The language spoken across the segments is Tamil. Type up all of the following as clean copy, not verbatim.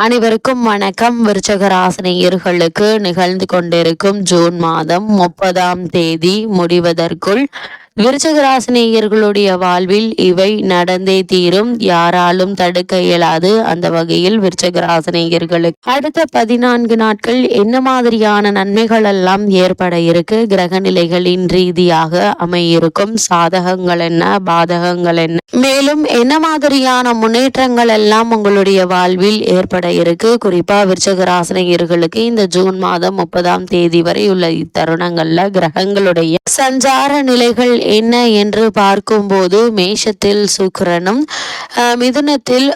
அனைவருக்கும் வணக்கம். விருச்சக ராசினியர்களுக்கு நிகழ்ந்து கொண்டிருக்கும் ஜூன் மாதம் 30ஆம் தேதி முடிவதற்குள் விருச்சக ராசினியர்களுடைய வாழ்வில் இவை நடந்தே தீரும். யாராலும் தடுக்க இயலாது. அந்த வகையில் விருச்சக ராசினியர்களுக்கு அடுத்த 14 நாட்கள் என்ன மாதிரியான நன்மைகள் எல்லாம் ஏற்பட இருக்கு, கிரக நிலைகளின் ரீதியாக அமையிருக்கும் சாதகங்கள் என்ன, பாதகங்கள் என்ன, மேலும் என்ன மாதிரியான முன்னேற்றங்கள் எல்லாம் உங்களுடைய வாழ்வில் ஏற்பட இருக்கு. குறிப்பா விருச்சக ராசினியர்களுக்கு இந்த ஜூன் மாதம் 30ஆம் தேதி வரை உள்ள இத்தருணங்கள்ல கிரகங்களுடைய சஞ்சார நிலைகள் என்ன என்று பார்க்கும்போது மேஷத்தில் சுக்கிரனும், மிதுனத்தில்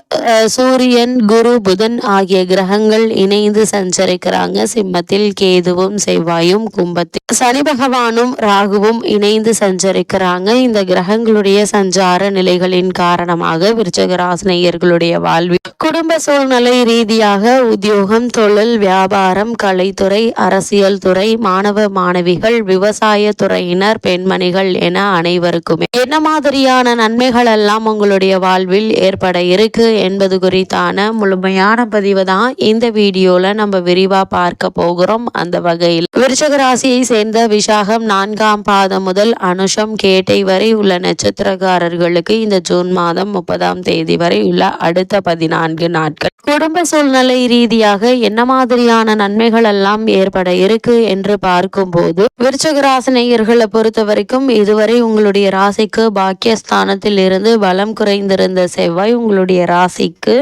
சூரியன், குரு, புதன் ஆகிய கிரகங்கள் இணைந்து சஞ்சரிக்கிறாங்க. சிம்மத்தில் கேதுவும் செவ்வாயும், கும்பத்தில் சனி பகவானும் ராகுவும் இணைந்து சஞ்சரிக்கிறாங்க. இந்த கிரகங்களுடைய சஞ்சார நிலைகளின் காரணமாக விருச்சக ராசினியர்களுடைய வாழ்வில் குடும்ப சூழ்நிலை ரீதியாக உத்தியோகம், தொழில், வியாபாரம், கலைத்துறை, அரசியல் துறை, மாணவ மாணவிகள், விவசாய துறையினர், பெண்மணிகள் என அனைவருக்குமே என்ன மாதிரியான நன்மைகள் எல்லாம் உங்களுடைய வாழ்வில் ஏற்பட இருக்கு என்பது குறித்தான முழுமையான பதிவு தான் இந்த வீடியோல நம்ம விரிவா பார்க்க போகிறோம். அந்த வகையில் விருச்சக ராசியை சேர்ந்த விசாகம் 4ஆம் பாதம் முதல் அனுஷம், கேட்டை வரை உள்ள நட்சத்திரக்காரர்களுக்கு இந்த ஜூன் மாதம் 30ஆம் தேதி வரை உள்ள அடுத்த 14 நாட்கள் குடும்ப சூழ்நிலை ரீதியாக என்ன மாதிரியான நன்மைகள் எல்லாம் ஏற்பட இருக்கு என்று பார்க்கும்போது விருச்சக ராசினியர்களை பொறுத்த வரைக்கும் இதுவரை உங்களுடைய ராசிக்கு பாக்கியஸ்தானத்தில் இருந்து பலம் குறைந்திருந்த செவ்வாய் உங்களுடைய ராசிக்கு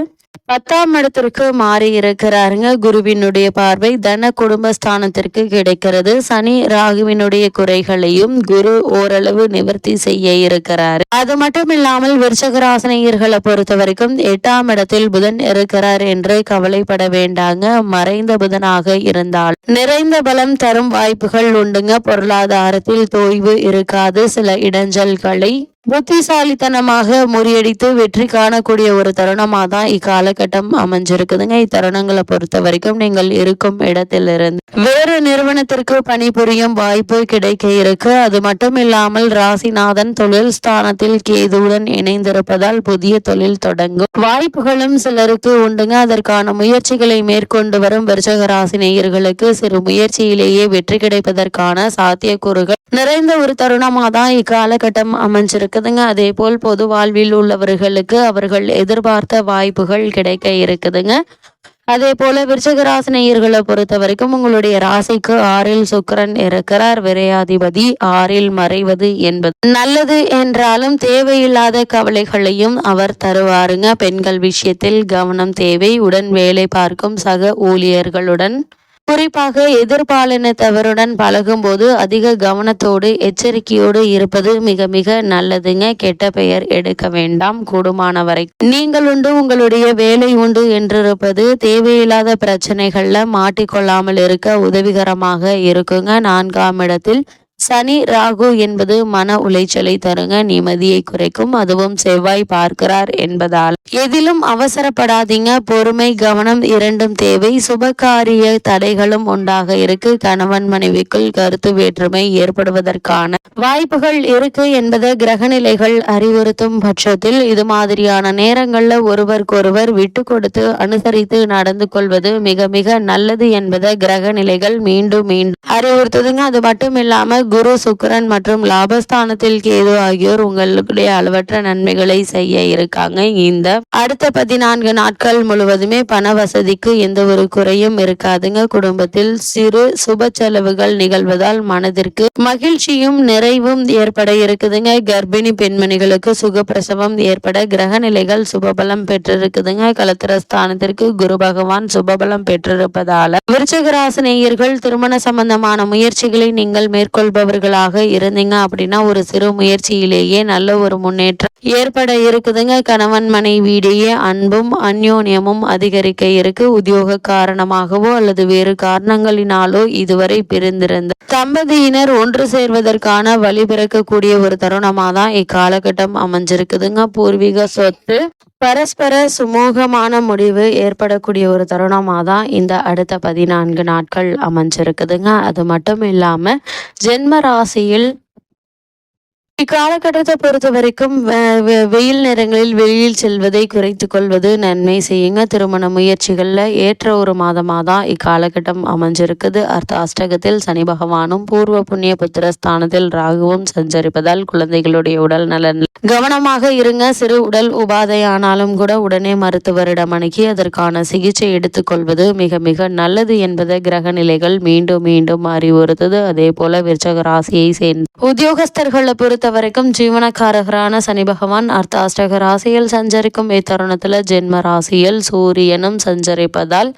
10ஆம் இடத்திற்கு மாறி இருக்கிறாருங்க. குருவினுடைய பார்வை தன குடும்பஸ்தானத்திற்கு கிடைக்கிறது. சனி ராகுவினுடைய குறைகளையும் குரு ஓரளவு நிவர்த்தி செய்ய இருக்கிறார். அது மட்டும் இல்லாமல் விருச்சக ராசினியர்களை பொறுத்த வரைக்கும் 8ஆம் இடத்தில் புதன் இருக்கிறார் என்று கவலைப்பட வேண்டாங்க. மறைந்த புதனாக இருந்தால் நிறைந்த பலம் தரும் வாய்ப்புகள் உண்டுங்க. பொருளாதாரத்தில் தொய்வு இருக்காது. சில இடைஞ்சல்களை புத்திசாலித்தனமாக முறியடித்து வெற்றி காணக்கூடிய ஒரு தருணமாக தான் இக்காலகட்டம் அமைஞ்சிருக்குதுங்க. இத்தருணங்களை பொறுத்த வரைக்கும் நீங்கள் இருக்கும் இடத்திலிருந்து வேறு நிறுவனத்திற்கு பணிபுரியும் வாய்ப்பு கிடைக்க இருக்கு. அது மட்டும் இல்லாமல் ராசிநாதன் தொழில் ஸ்தானத்தில் கேதுவுடன் இணைந்திருப்பதால் புதிய தொழில் தொடங்கும் வாய்ப்புகளும் சிலருக்கு உண்டுங்க. அதற்கான முயற்சிகளை மேற்கொண்டு வரும் விருச்சக ராசி நேயர்களுக்கு சிறு முயற்சியிலேயே வெற்றி கிடைப்பதற்கான சாத்தியக்கூறுகள் நிறைந்த ஒரு தருணமாக தான் இக்காலகட்டம் அமைஞ்சிருக்குதுங்க. அதே போல் பொது வாழ்வில் உள்ளவர்களுக்கு அவர்கள் எதிர்பார்த்த வாய்ப்புகள் கிடைக்க இருக்குதுங்க. அதே போல விருச்சக ராசினியர்களை பொறுத்த வரைக்கும் உங்களுடைய ராசிக்கு 6இல் சுக்கிரன் இருக்கிறார். விரையாதிபதி 6இல் மறைவது என்பது நல்லது என்றாலும் தேவையில்லாத கவலைகளையும் அவர் தருவாருங்க. பெண்கள் விஷயத்தில் கவனம் தேவை. உடன் வேலை பார்க்கும் சக ஊழியர்களுடன் குறிப்பாக எதிர்பாலினத்தவருடன் பழகும் போது அதிக கவனத்தோடு எச்சரிக்கையோடு இருப்பது மிக மிக நல்லதுங்க. கெட்ட பெயர் எடுக்க வேண்டாம். கூடுமானவரை நீங்கள் உண்டு உங்களுடைய வேலை உண்டு என்றிருப்பது தேவையில்லாத பிரச்சனைகள்ல மாட்டிக்கொள்ளாமல் இருக்க உதவிகரமாக இருக்குங்க. 4ஆம் இடத்தில் சனி ராகு என்பது மன உளைச்சலை தருங்க, நிம்மதியை குறைக்கும். அதுவும் செவ்வாய் பார்க்கிறார் என்பதால் எதிலும் அவசரப்படாதீங்க. பொறுமை, கவனம் இரண்டும் தேவை. சுபகாரிய தடைகளும் உண்டாக இருக்கு. கணவன் மனைவிக்குள் கருத்து வேற்றுமை ஏற்படுவதற்கான வாய்ப்புகள் இருக்கு என்பதை கிரகநிலைகள் அறிவுறுத்தும் பட்சத்தில் இது மாதிரியான நேரங்கள்ல ஒருவருக்கொருவர் விட்டு கொடுத்து அனுசரித்து நடந்து கொள்வது மிக மிக நல்லது என்பதை கிரகநிலைகள் மீண்டும் மீண்டும் அறிவுறுத்துதுங்க. அது மட்டும் இல்லாம குரு, சுக்கிரன் மற்றும் லாபஸ்தானத்தில் கேது ஆகியோர் உங்களுடைய அளவற்ற நன்மைகளை செய்ய இருக்காங்க. இந்த அடுத்த 14 நாட்கள் முழுவதுமே பண வசதிக்கு எந்த ஒரு குறையும் இருக்காதுங்க. குடும்பத்தில் சிறு சுப செலவுகள் நிகழ்வதால் மனதிற்கு மகிழ்ச்சியும் நிறைவும் ஏற்பட இருக்குதுங்க. கர்ப்பிணி பெண்மணிகளுக்கு சுகப்பிரசவம் ஏற்பட கிரக நிலைகள் சுபபலம் பெற்றிருக்குதுங்க. கலத்திரஸ்தானத்திற்கு குரு பகவான் சுபபலம் பெற்றிருப்பதால விருச்சிக ராசி நேயர்கள் திருமண சம்பந்தமான முயற்சிகளை நீங்கள் மேற்கொள்பவர்களாக இருந்தீங்க அப்படின்னா ஒரு சிறு முயற்சியிலேயே நல்ல ஒரு முன்னேற்றம் ஏற்பட இருக்குதுங்க. கணவன் மனைவியிடையே அன்பும் அந்யோன்யமும் அதிகரிக்க இருக்கு. உத்தியோக காரணமாகவோ அல்லது வேறு காரணங்களினாலோ இதுவரை பிரிந்திருந்த தம்பதியினர் ஒன்று சேர்வதற்கான வழி பிறக்கக்கூடிய ஒரு தருணமாக தான் இக்காலகட்டம் அமைஞ்சிருக்குதுங்க. பூர்வீக சொத்து பரஸ்பர சுமூகமான முடிவு ஏற்படக்கூடிய ஒரு தருணமாக தான் இந்த அடுத்த 14 நாட்கள் அமைஞ்சிருக்குதுங்க. அது மட்டும் இல்லாமல் ஜென்ம ராசியில் இக்காலகட்டத்தை பொறுத்த வரைக்கும் வெயில் நேரங்களில் வெளியில் செல்வதை குறைத்து கொள்வது நன்மை செய்யுங்க. திருமண முயற்சிகளில் ஏற்ற ஒரு மாதமாக தான் இக்காலகட்டம் அமைஞ்சிருக்குது. அஷ்டகத்தில் சனி பகவானும் பூர்வ புண்ணிய புத்திர ஸ்தானத்தில் ராகுவும் சஞ்சரிப்பதால் குழந்தைகளுடைய உடல் நலன் கவனமாக இருங்க. சிறு உடல் உபாதை ஆனாலும் கூட உடனே மருத்துவரிடம் அணுகி அதற்கான சிகிச்சை எடுத்துக்கொள்வது மிக மிக நல்லது என்பதை கிரக நிலைகள் மீண்டும் மீண்டும் அறிவுறுத்தது. அதே போல விருச்சக ராசியை சேர்ந்த உத்தியோகஸ்தர்களை பொறுத்த வரைக்கும் ஜீவனக்காரகரான சனி பகவான் அஷ்டக ராசியில் சஞ்சரிக்கும் இத்தருணத்துல ஜென்ம ராசியில் சூரியனும் சஞ்சரிப்பதால்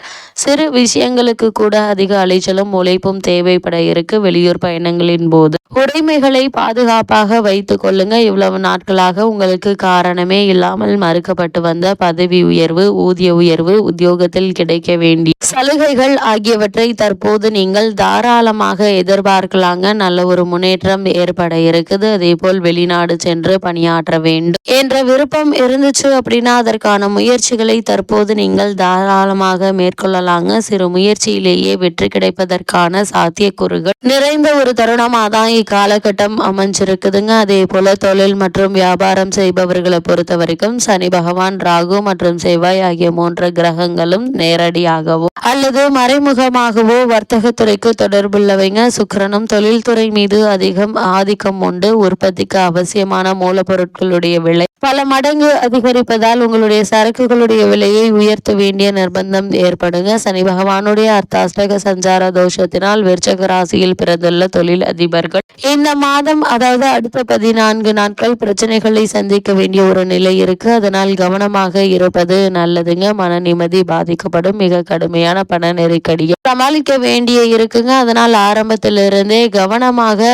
சிறு விஷயங்களுக்கு கூட அதிக அலைச்சலும் உழைப்பும் தேவைப்பட இருக்கு. வெளியூர் பயணங்களின் போது உடைமைகளை பாதுகாப்பாக வைத்து கொள்ளுங்க. இவ்வளவு நாட்களாக உங்களுக்கு காரணமே இல்லாமல் மறுக்கப்பட்டு வந்த பதவி உயர்வு, ஊதிய உயர்வு, உத்தியோகத்தில் கிடைக்க வேண்டிய சலுகைகள் ஆகியவற்றை தற்போது நீங்கள் தாராளமாக எதிர்பார்க்கலாங்க. நல்ல ஒரு முன்னேற்றம் ஏற்பட இருக்குது. அதே போல் வெளிநாடு சென்று பணியாற்ற வேண்டும் என்ற விருப்பம் இருந்துச்சு அப்படின்னா அதற்கான முயற்சிகளை தற்போது நீங்கள் தாராளமாக மேற்கொள்ளலாங்க. சிறு முயற்சியிலேயே வெற்றி கிடைப்பதற்கான சாத்தியக்கூறுகள் நிறைந்த ஒரு தருணமாக தான் இக்காலகட்டம் அமைஞ்சிருக்குதுங்க. அதே போல தொழில் மற்றும் வியாபாரம் செய்பவர்களை பொறுத்த வரைக்கும் சனி பகவான், ராகு மற்றும் செவ்வாய் ஆகிய 3 கிரகங்களும் நேரடியாகவோ அல்லது மறைமுகமாகவோ வர்த்தகத்துறைக்கு தொடர்புள்ளவைங்க. சுக்கிரனும் தொழில்துறை மீது அதிகம் ஆதிக்கம் உண்டு. உற்பத்திக்கு அவசியமான மூலப்பொருட்களுடைய விலை பல மடங்கு அதிகரிப்பதால் உங்களுடைய சரக்குகளுடைய விலையை உயர்த்த வேண்டிய நிர்பந்தம் ஏற்படுங்க. சனி பகவானுடைய அஷ்டக சஞ்சார தோஷத்தினால் விருச்சக ராசியில் பிறந்துள்ள தொழில் அதிபர்கள் இந்த மாதம், அதாவது அடுத்த 14 நாட்கள் பிரச்சனைகளை சந்திக்க வேண்டிய ஒரு நிலை இருக்கு. அதனால் கவனமாக இருப்பது நல்லதுங்க. மன நிம்மதி பாதிக்கப்படும். மிக கடுமையான பண நெருக்கடியை சமாளிக்க வேண்டிய இருக்குங்க. அதனால் ஆரம்பத்திலிருந்தே கவனமாக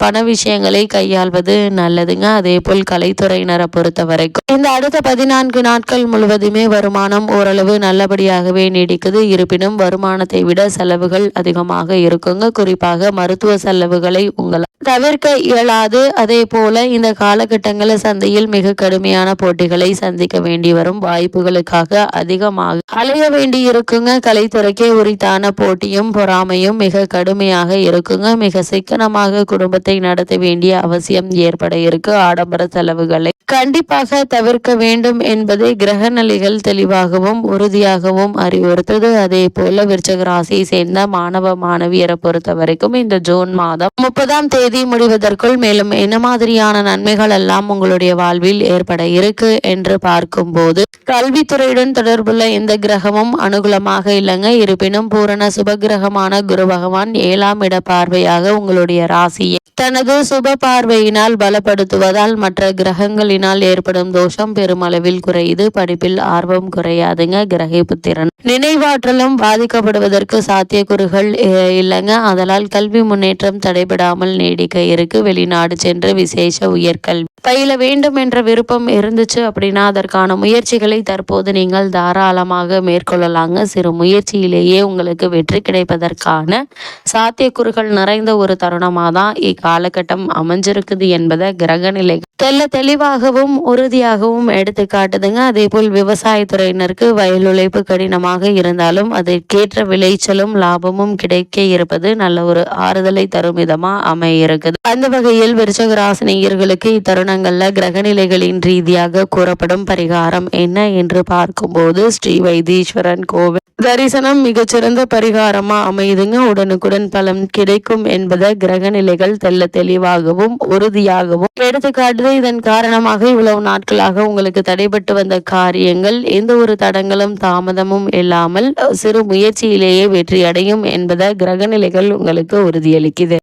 பண விஷயங்களை கையாள்வது நல்லதுங்க. அதே போல் கலைத்துறையினரை பொறுத்த வரைக்கும் இந்த அடுத்த 14 நாட்கள் முழுவதுமே வருமானம் ஓரளவு நல்லபடியாகவே நீடிக்குது. இருப்பினும் வருமானத்தை விட செலவுகள் அதிகமாக இருக்குங்க. குறிப்பாக மருத்துவ செலவுகளை உங்களால் தவிர்க்க இயலாது. அதே போல இந்த காலகட்டங்களில் சந்தையில் மிக கடுமையான போட்டிகளை சந்திக்க வேண்டி வரும். வாய்ப்புகளுக்காக அதிகமாக அலைய வேண்டி இருக்குங்க. கலைத்துறைக்கே உரித்தான போட்டியும் பொறாமையும் மிக கடுமையாக இருக்குங்க. மிக சிக்கனமாக குடும்பத்தை நடத்த வேண்டிய அவசியம் ஏற்பட இருக்கு. ஆடம்பர செலவுகளை கண்டிப்பாக தவிர்க்க வேண்டும் என்பதை கிரக நிலைகள் தெளிவாகவும் உறுதியாகவும் அறிவுறுத்தது. அதே போல விருச்சக ராசியை சேர்ந்த மாணவ மாணவியரை பொறுத்த வரைக்கும் இந்த ஜூன் மாதம் 30ஆம் தேதி முடிவதற்குள் மேலும் என்ன மாதிரியான நன்மைகள் எல்லாம் உங்களுடைய வாழ்வில் ஏற்பட இருக்கு என்று பார்க்கும்போது கல்வித்துறையுடன் தொடர்புள்ள எந்த கிரகமும் அனுகூலமாக இல்லைங்க. இருப்பினும் பூரண சுபகிரகமான குரு பகவான் 7ஆம் இட பார்வையாக உங்களுடைய ராசியை தனது சுப பார்வையினால் பலப்படுத்துவதால் மற்ற கிரகங்களினால் ஏற்படும் தோஷம் பெருமளவில் குறையுது. படிப்பில் ஆர்வம் குறையாதுங்க. கிரகிப்பு திறன் நினைவாற்றலும் பாதிக்கப்படுவதற்கு சாத்தியக்கூறுகள் இல்லைங்க. அதனால் கல்வி முன்னேற்றம் தடைபடாமல் நீடிக்க இருக்கு. வெளிநாடு சென்று விசேஷ உயர்கல்வி பயில வேண்டும் என்ற விருப்பம் இருந்துச்சு அப்படின்னா அதற்கான முயற்சிகளை தற்போது நீங்கள் தாராளமாக மேற்கொள்ளலாங்க. சிறு முயற்சியிலேயே உங்களுக்கு வெற்றி கிடைப்பதற்கான சாத்தியக்கூறுகள் நிறைந்த ஒரு தருணமாக தான் இக்காலகட்டம் அமைஞ்சிருக்குது என்பதை கிரகநிலை தெளிவாகவும் உறுதியாகவும் எடுத்து காட்டுதுங்க. அதே போல் விவசாயத்துறையினருக்கு வயல் உழைப்பு கடினமாக இருந்தாலும் அதற்கேற்ற விளைச்சலும் லாபமும் கிடைக்க இருப்பது நல்ல ஒரு ஆறுதலை தரும் விதமா அமைய இருக்குது. அந்த வகையில் விருச்சக ராசினியர்களுக்கு இத்தருணங்கள்ல கிரகநிலைகளின் ரீதியாக கூறப்படும் பரிகாரம் என்ன என்று பார்க்கும்போது ஸ்ரீ வைத்தீஸ்வரன் கோவில் தரிசனம் மிகச்சிறந்த பரிகாரமா அமையுதுங்க. உடனுக்குடன் பலன் கிடைக்கும் என்பதை கிரகநிலைகள் தெளிவாகவும் உறுதியாகவும் எடுத்துக்காட்டுது. இதன் காரணமாக இவ்வளவு நாட்களாக உங்களுக்கு தடைபட்டு வந்த காரியங்கள் எந்த ஒரு தடங்களும் தாமதமும் இல்லாமல் சிறு முயற்சியிலேயே வெற்றி அடையும் என்பதை கிரகநிலைகள் உங்களுக்கு உறுதியளிக்குது.